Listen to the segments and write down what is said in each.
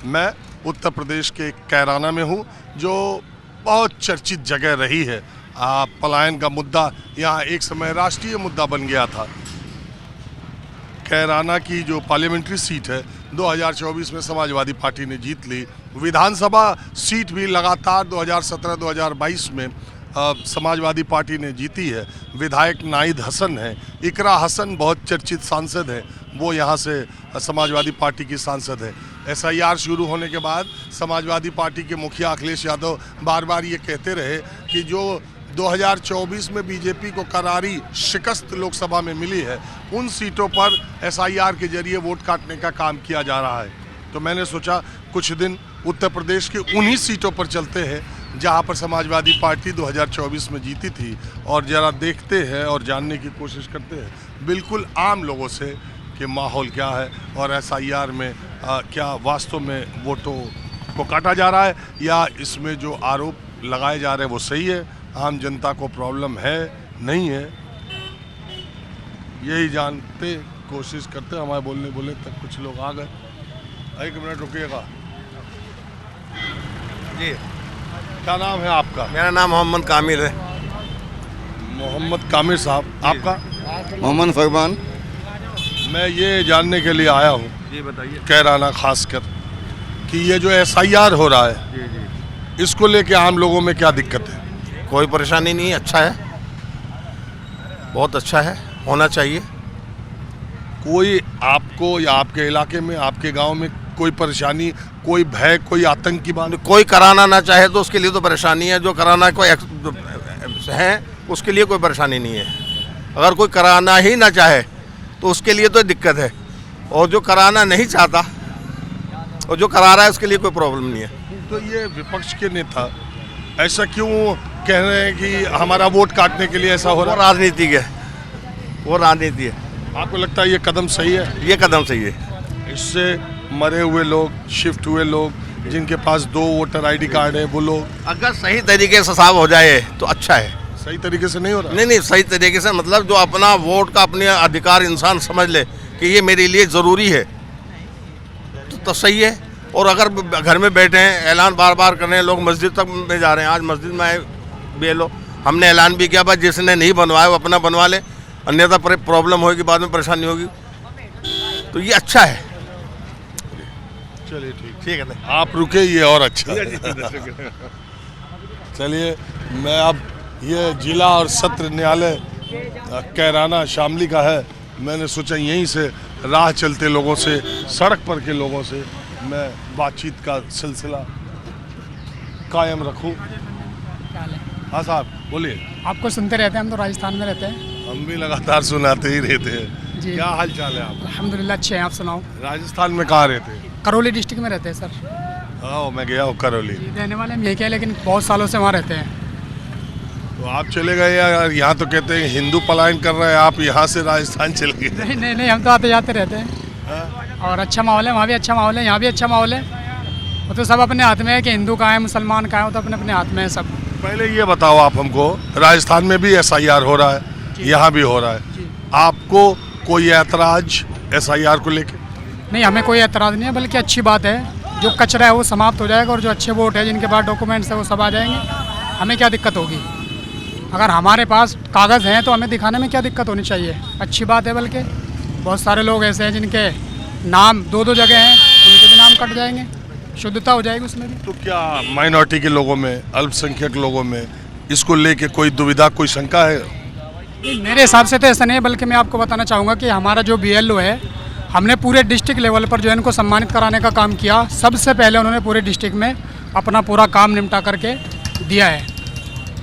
मैं उत्तर प्रदेश के कैराना में हूँ, जो बहुत चर्चित जगह रही है। पलायन का मुद्दा यहाँ एक समय राष्ट्रीय मुद्दा बन गया था। कैराना की जो पार्लियामेंट्री सीट है 2024 में समाजवादी पार्टी ने जीत ली। विधानसभा सीट भी लगातार 2017-2022 में समाजवादी पार्टी ने जीती है। विधायक नाहिद हसन है, इकरा हसन बहुत चर्चित सांसद है, वो यहाँ से समाजवादी पार्टी की सांसद है। SIR शुरू होने के बाद समाजवादी पार्टी के मुखिया अखिलेश यादव बार बार ये कहते रहे कि जो 2024 में बीजेपी को करारी शिकस्त लोकसभा में मिली है, उन सीटों पर SIR के जरिए वोट काटने का काम किया जा रहा है। तो मैंने सोचा कुछ दिन उत्तर प्रदेश के उन्हीं सीटों पर चलते हैं जहां पर समाजवादी पार्टी 2024 में जीती थी, और ज़रा देखते हैं और जानने की कोशिश करते हैं बिल्कुल आम लोगों से कि माहौल क्या है और SIR में क्या वास्तव में वोटों को काटा जा रहा है या इसमें जो आरोप लगाए जा रहे हैं वो सही है, आम जनता को प्रॉब्लम है नहीं है, यही जानते कोशिश करते। हमारे बोलने तक कुछ लोग आ गए। 1 मिनट रुकिएगा जी। क्या नाम है आपका? मेरा नाम मोहम्मद कामिल है। मोहम्मद कामिल साहब, आपका? मोहम्मद फरमान। मैं ये जानने के लिए आया हूँ, जी बताइए। कैराना खासकर, कि ये जो SIR हो रहा है, जी जी, इसको लेके आम लोगों में क्या दिक्कत है? कोई परेशानी नहीं, अच्छा है, बहुत अच्छा है, होना चाहिए। कोई आपको या आपके इलाके में, आपके गांव में कोई परेशानी, कोई भय, कोई आतंक की बात? कोई कराना ना चाहे तो उसके लिए तो परेशानी है। जो कराना को है उसके लिए कोई परेशानी नहीं है। अगर कोई कराना ही ना चाहे तो उसके लिए तो दिक्कत है, और जो कराना नहीं चाहता और जो करा रहा है उसके लिए कोई प्रॉब्लम नहीं है। तो ये विपक्ष के नेता ऐसा क्यों कह रहे हैं कि हमारा वोट काटने के लिए ऐसा हो वो रहा राजनीति है, वो राजनीति है। है? आपको लगता है ये कदम सही है? ये कदम सही है। इससे मरे हुए लोग, शिफ्ट हुए लोग, जिनके पास 2 वोटर ID कार्ड है, वो लोग, अगर सही तरीके से साफ हो जाए तो अच्छा है। सही तरीके से नहीं हो रहा? नहीं, सही तरीके से मतलब जो अपना वोट का अपने अधिकार इंसान समझ ले कि ये मेरे लिए ज़रूरी है तो सही है। और अगर घर में बैठे हैं, ऐलान बार बार कर रहे हैं, लोग मस्जिद तक में जा रहे हैं। आज मस्जिद में आए BLO, हमने ऐलान भी किया, बस जिसने नहीं बनवाया वो अपना बनवा ले, अन्यथा प्रॉब्लम होगी, बाद में परेशानी होगी। तो ये अच्छा है। चलिए ठीक है, आप रुके, ये और अच्छा। चलिए, मैं अब ये जिला और सत्र न्यायालय कैराना शामली का है, मैंने सोचा यहीं से राह चलते लोगों से, सड़क पर के लोगों से मैं बातचीत का सिलसिला कायम रखूं। हाँ साहब बोलिए। आपको सुनते रहते हैं, हम तो राजस्थान में रहते हैं। हम भी लगातार सुनाते ही रहते हैं। जी। क्या हाल चाल है आपका? अल्हम्दुलिल्लाह अच्छे हैं, आप सुनाओ। राजस्थान में कहाँ रहते हैं? करौली डिस्ट्रिक्ट में रहते हैं सर। हाँ, मैं गया हूँ करौली। रहने वाले हम यही क्या, लेकिन बहुत सालों से वहाँ रहते हैं। तो आप चले गए यार, यहाँ तो कहते हैं हिंदू पलायन कर रहे हैं, आप यहाँ से राजस्थान चले गए। नहीं, हम तो आते जाते रहते हैं। और अच्छा माहौल है, वहाँ भी अच्छा माहौल है, यहाँ भी अच्छा माहौल है। वो तो सब अपने हाथ में है कि हिंदू कहाँ है, मुसलमान कहाँ है, वो तो अपने अपने हाथ में है सब। पहले ये बताओ आप हमको, राजस्थान में भी SIR हो रहा है, यहाँ भी हो रहा है, आपको कोई ऐतराज SIR को लेके? नहीं, हमें कोई एतराज़ नहीं है, बल्कि अच्छी बात है। जो कचरा है वो समाप्त हो जाएगा और जो अच्छे वोट है, जिनके पास डॉक्यूमेंट्स है, वो सब आ जाएंगे। हमें क्या दिक्कत होगी? अगर हमारे पास कागज़ हैं तो हमें दिखाने में क्या दिक्कत होनी चाहिए? अच्छी बात है। बल्कि बहुत सारे लोग ऐसे हैं जिनके नाम 2 जगह हैं, उनके भी नाम कट जाएंगे, शुद्धता हो जाएगी उसमें भी। तो क्या माइनॉरिटी के लोगों में, अल्पसंख्यक लोगों में इसको लेके कोई दुविधा, कोई शंका है? मेरे हिसाब से तो ऐसा नहीं है, बल्कि मैं आपको बताना चाहूँगा कि हमारा जो BLO है, हमने पूरे डिस्ट्रिक्ट लेवल पर जो है इनको सम्मानित कराने का काम किया। सबसे पहले उन्होंने पूरे डिस्ट्रिक्ट में अपना पूरा काम निपटा करके दिया है।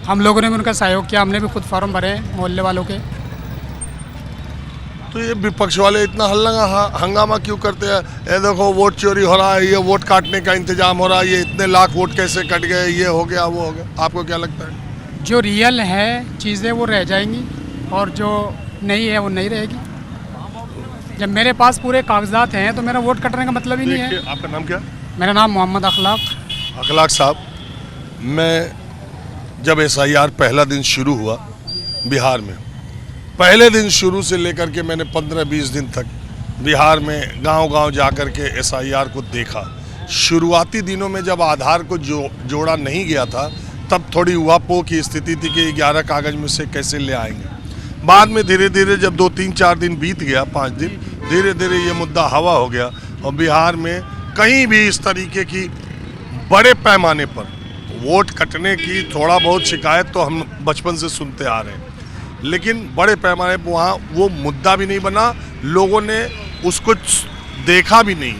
हम लोगों ने भी उनका सहयोग किया, हमने भी खुद फॉर्म भरे हैं मोहल्ले वालों के। तो ये विपक्ष वाले इतना हंगामा क्यों करते हैं? ये देखो वोट चोरी हो रहा है, ये वोट काटने का इंतजाम हो रहा है, ये इतने लाख वोट कैसे कट गए, ये हो गया वो हो गया। आपको क्या लगता है? जो रियल है चीज़ें वो रह जाएंगी और जो नहीं है वो नहीं रहेगी। जब मेरे पास पूरे कागजात हैं तो मेरा वोट कटने का मतलब ही नहीं है। आपका नाम क्या? मेरा नाम मोहम्मद अखलाक साहब, मैं जब SIR पहला दिन शुरू हुआ बिहार में, पहले दिन शुरू से लेकर के मैंने 15-20 दिन तक बिहार में गांव-गांव जा कर के SIR को देखा शुरुआती दिनों में जब आधार को जोड़ा नहीं गया था तब थोड़ी उहापोह की स्थिति थी कि 11 कागज में से कैसे ले आएंगे। बाद में धीरे धीरे जब 2-3-4 दिन बीत गया, 5 दिन, धीरे धीरे ये मुद्दा हवा हो गया और बिहार में कहीं भी इस तरीके की बड़े पैमाने पर वोट कटने की थोड़ा बहुत शिकायत तो हम बचपन से सुनते आ रहे हैं, लेकिन बड़े पैमाने पर वहाँ वो मुद्दा भी नहीं बना, लोगों ने उसको देखा भी नहीं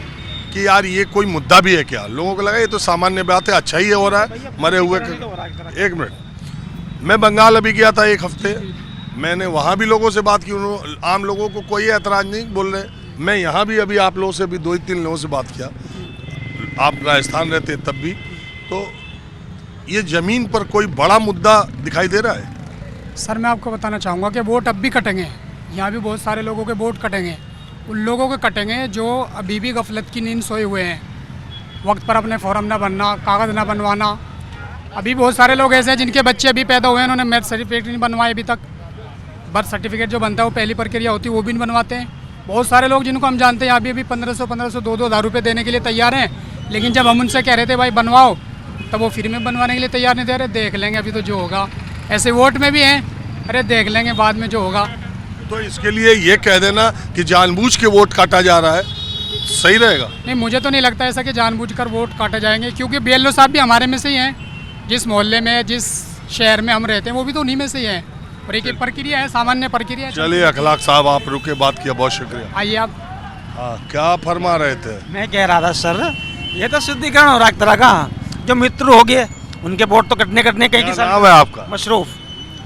कि यार ये कोई मुद्दा भी है क्या। लोगों को लगा ये तो सामान्य बात है, अच्छा ही हो रहा है, मरे हुए एक मिनट, मैं बंगाल अभी गया था 1 हफ्ते, मैंने वहाँ भी लोगों से बात की, आम लोगों को कोई एतराज़ नहीं बोल रहे। मैं यहाँ भी अभी आप लोगों से भी 2-3 लोगों से बात किया, आप राजस्थान रहते तब भी, तो ये ज़मीन पर कोई बड़ा मुद्दा दिखाई दे रहा है। सर मैं आपको बताना चाहूँगा कि वोट अब भी कटेंगे, यहाँ भी बहुत सारे लोगों के वोट कटेंगे, उन लोगों के कटेंगे जो अभी भी गफलत की नींद सोए हुए हैं, वक्त पर अपने फॉर्म ना भरना, कागज़ ना बनवाना। अभी बहुत सारे लोग ऐसे हैं जिनके बच्चे अभी पैदा हुए हैं, उन्होंने मैरिज सर्टिफिकेट नहीं बनवाए अभी तक, बर्थ सर्टिफिकेट जो बनता है वो पहली प्रक्रिया होती है वो भी नहीं बनवाते हैं। बहुत सारे लोग जिनको हम जानते हैं अभी 1500 2-2 हज़ार रुपये देने के लिए तैयार हैं, लेकिन जब हम उनसे कह रहे थे भाई बनवाओ, तब वो फ्री में बनवाने के लिए तैयार नहीं थे। अरे देख लेंगे अभी तो जो होगा, ऐसे वोट में भी हैं, अरे देख लेंगे बाद में जो होगा। तो इसके लिए ये कह देना कि जानबूझ के वोट काटा जा रहा है सही रहेगा? नहीं, मुझे तो नहीं लगता ऐसा कि जानबूझकर वोट काटे जाएंगे, क्योंकि BLO साहब भी हमारे में से ही हैं, जिस मोहल्ले में जिस शहर में हम रहते हैं वो भी तो उन्हीं में से ही हैं, और एक प्रक्रिया है, सामान्य प्रक्रिया है। चलिए अखलाक साहब आप रुके, बात किया, बहुत शुक्रिया। आइए आप। हाँ, क्या फरमा रहे थे? मैं कह रहा था सर, ये तो शुद्धिकरण हो रहा है एक तरह का, जो मित्र हो गए उनके वोट तो कटने कहीं की। क्या नाम है आपका? मशरूफ।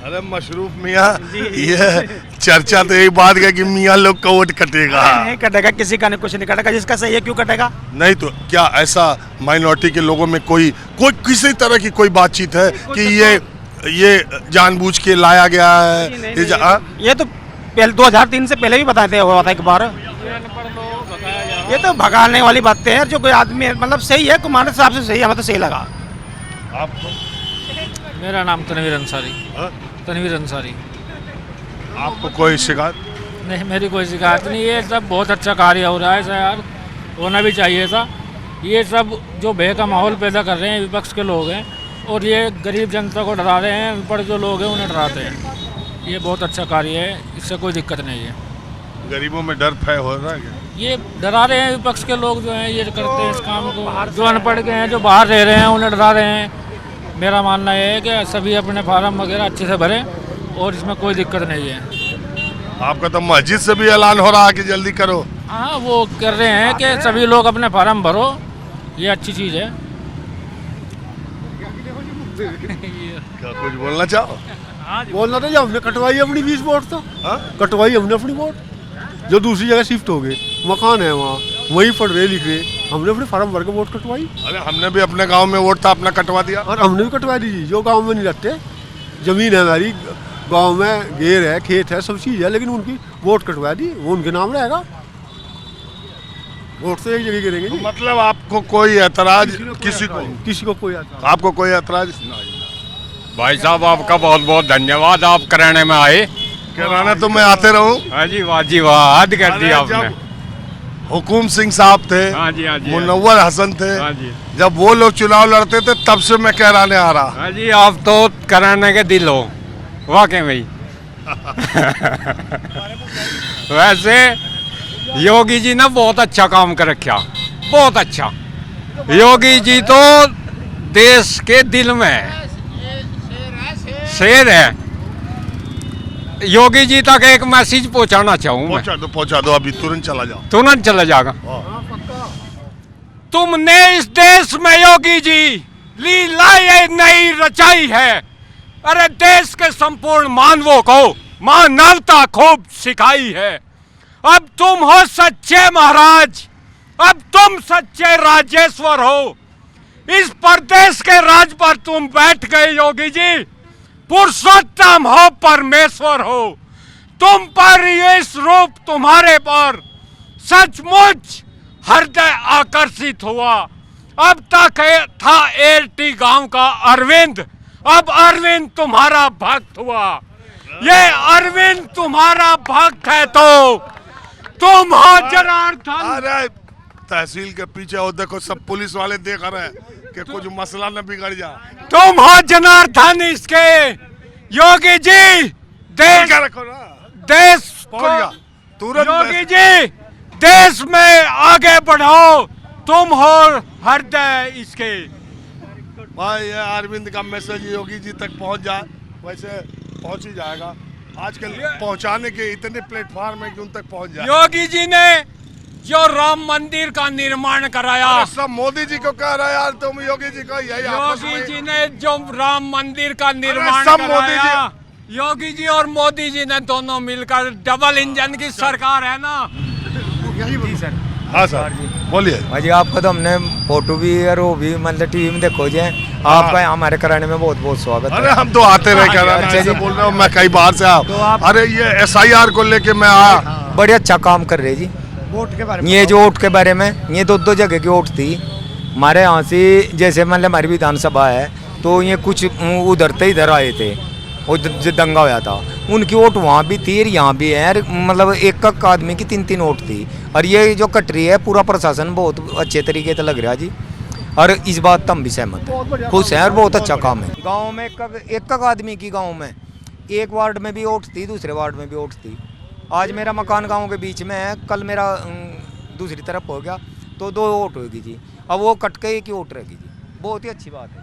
अरे मशरूफ मियाँ, ये चर्चा तो यही बात है कि मियाँ लोग का वोट कटेगा। नहीं कटेगा, किसी का नहीं, कुछ नहीं कटेगा, जिसका सही है क्यों कटेगा। नहीं तो क्या ऐसा माइनॉरिटी के लोगों में कोई किसी तरह की कोई बातचीत है कि ये जानबूझ के लाया गया है? ये तो पहले 2003 से पहले भी बताते हुआ था एक बार। ये तो भगाने वाली बातें हैं, जो कोई आदमी मतलब सही है, कुमार साहब से सही है, हमें तो सही लगा। आपको? मेरा नाम तनवीर अंसारी। तनवीर अंसारी। आपको कोई शिकायत? नहीं, मेरी कोई शिकायत नहीं, ये सब बहुत अच्छा कार्य हो रहा है ऐसा, यार होना भी चाहिए था। ये सब जो भय का माहौल पैदा कर रहे हैं विपक्ष के लोग हैं, और ये गरीब जनता को डरा रहे हैं, अनपढ़ जो लोग हैं उन्हें डराते हैं। ये बहुत अच्छा कार्य है, इससे कोई दिक्कत नहीं है। गरीबों में डर भय हो रहा है क्या? ये डरा रहे हैं विपक्ष के लोग जो हैं, ये करते हैं इस काम को, जो अनपढ़ के हैं, जो बाहर रह रहे हैं उन्हें डरा रहे हैं। मेरा मानना ये है कि सभी अपने फार्म वगैरह अच्छे से भरें और इसमें कोई दिक्कत नहीं है। आपका तो मस्जिद से भी ऐलान हो रहा है कि जल्दी करो। हाँ, वो कर रहे हैं कि सभी लोग अपने फार्म भरो, ये अच्छी चीज़ है। क्या कुछ बोलना चाहो? बोलना था, हमने कटवाई अपनी 20 वोट, तो कटवाई हमने अपनी वोट, जो दूसरी जगह शिफ्ट हो गए, मकान है वहाँ, वहीं पढ़ रहे लिख रहे, हमने अपने फार्म भर के वोट कटवाई। अरे हमने भी अपने गांव में वोट था अपना कटवा दिया, और हमने भी कटवा दी, जो गांव में नहीं रहते, जमीन है हमारी, गांव में घेर है, खेत है, सब चीज़ है, लेकिन उनकी वोट कटवा दी, वो उनके नाम रहेगा। वोट तो एक जगह गिरेंगे जी। मतलब आपको कोई ऐतराज किसी को कोई ऐतराज? आपको कोई ऐतराज? भाई साहब आपका बहुत बहुत धन्यवाद, आप कराने में आए। कराना तो मैं आते रहूं। हाँ जी, वाह जी वाह, हद कर दी आपने। हुकुम सिंह साहब थे, हाँ जी, हाँ जी, मुनव्वर हसन थे, हाँ जी, जब वो लोग चुनाव लड़ते थे तब से मैं कहराने आ रहा। हाँ जी, आप तो कराने के दिल हो वाकई में। वैसे योगी जी ने बहुत अच्छा काम कर रखा, बहुत अच्छा। योगी जी तो देश के दिल में शेर है। योगी जी तक एक मैसेज पहुंचाना चाहूँ मैं। पहुंचा दो, अभी तुरंत चला जाओ। तुरंत चला जाएगा। तुमने इस देश में योगी जी लीलाएं नई रचाई है। अरे देश के संपूर्ण मानवों को मानवता खूब सिखाई है। अब तुम हो सच्चे महाराज, अब तुम सच्चे राजेश्वर हो। इस प्रदेश के राज पर तुम बैठ गए योगी जी, पुरुषोत्तम हो, परमेश्वर हो। तुम पर इस रूप तुम्हारे पर सचमुच हृदय आकर्षित हुआ। अब तक था एलटी गांव का अरविंद, अब अरविंद तुम्हारा भक्त हुआ। ये अरविंद तुम्हारा भक्त है तो तुम हो जनार्दन। अरे तहसील के पीछे और देखो सब पुलिस वाले देख रहे हैं कि कुछ मसला न बिगड़ जाए। तुम हो जनार्दन इसके। योगी जी देश क्या रखो ना, देश पहुंच गया को तुरंत। योगी जी देश में आगे बढ़ाओ, तुम हो हृदय इसके। भाई ये अरविंद का मैसेज योगी जी तक पहुंच जाए, वैसे पहुंच ही जाएगा। आजकल पहुंचाने के इतने प्लेटफॉर्म है कि उन तक पहुंच जाए। योगी जी ने जो राम मंदिर का निर्माण कराया, सब मोदी जी को कह रहा है यार, तुम योगी जी को यही आपस योगी में। जी ने जो राम मंदिर का निर्माण सब मोदी कराया, योगी जी और मोदी जी ने दोनों मिलकर डबल इंजन की सरकार है ना। जी सर। हाँ सर बोलिए। भाजी आपका तो हमने फोटो भी और वो भी मतलब टीवी में देखो जे आपका यहाँ हमारे कराने में बहुत बहुत स्वागत अरे है। हम तो आते रहे कर अच्छा ऐसे जी। बोल रहा हूँ, मैं कई बार से तो आप- अरे ये SIR को लेके मैं आया। बड़े अच्छा काम कर रहे जी। वोट के बारे में ये जो वोट के बारे में, ये दो जगह की वोट थी हमारे यहाँ से। जैसे मतलब हमारी विधानसभा है तो ये कुछ उधर से इधर आए थे और जो दंगा होया था, उनकी वोट वहाँ भी थी और यहाँ भी है। मतलब एक एक आदमी की 3-3 वोट थी। और ये जो कट रही है, पूरा प्रशासन बहुत अच्छे तरीके से लग रहा है जी। और इस बात तो हम भी सहमत हैं, खुश हैं और बहुत अच्छा काम है। गांव में एक आदमी की, गांव में एक वार्ड में भी वोट थी, दूसरे वार्ड में भी वोट थी। आज मेरा मकान गांव के बीच में है, कल मेरा दूसरी तरफ हो गया तो 2 वोट होगी जी। अब वो कट के एक ही वोट रहेगी जी। बहुत ही अच्छी बात है।